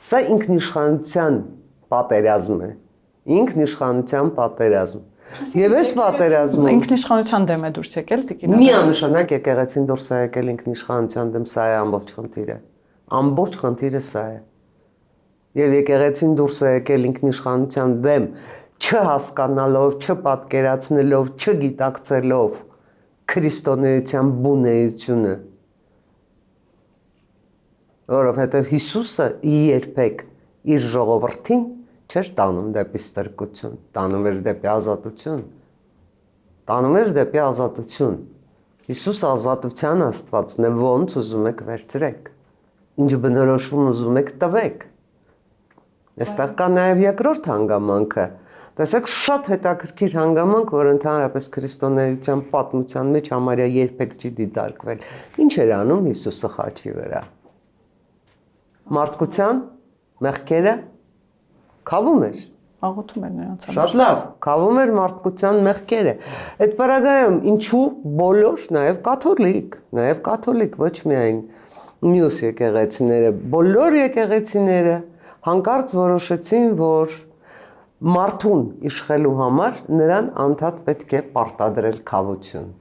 Սա ինքնիշխանության պատերազմ է։ Ինքնիշխանության պատերազմ։ Եվ այս պատերազմը ինքնիշխանության դեմ է դուրս եկել տիկինը։ Միանշանակ եկեղեցին դուրս է եկել ինքնիշխանության դեմ, սա է ամբողջ խնդիրը։ Ամբողջ խնդիրը սա է։ Եվ եկեղեցին դուրս է եկել ինքնիշխանության դեմ, չհասկանալով, չպատկերացնելով, չգիտակցելով քրիստոնեության բունեությունը։ Որովհետև Հիսուսը երբեք իր ժողովրդին չէր տանում դեպի ստրկություն, տանում էր դեպի ազատություն։ Տանում էր դեպի ազատություն։ Հիսուսը ազատության Աստվածն է, ոնց ուզում եք վերցրեք։ Ինչ բնորոշում ուզում եք տվեք։ Այստեղ կա նաև երկրորդ հանգամանքը։ Տեսեք, շատ հետաքրքիր հանգամանք, որ ընդհանրապես քրիստոնեության պատմության մեջ համարյա երբեք չի դիտարկվել։ Ինչ էր անում Հիսուսը խաչի վրա։ Մարդկության մեղքերը քավում էր։ Աղոթում էր նրանց համար։ Շատ լավ, քավում էր մարդկության մեղքերը։ Այդ պարագայում ինչու բոլոր, նաև կաթոլիկ, ոչ միայն մյուս եկեղեցիները, բոլոր եկեղեցիները հանկարծ որոշեցին, որ մարդուն իշխելու համար նրան անդադ պետք է պարտադրել քավություն։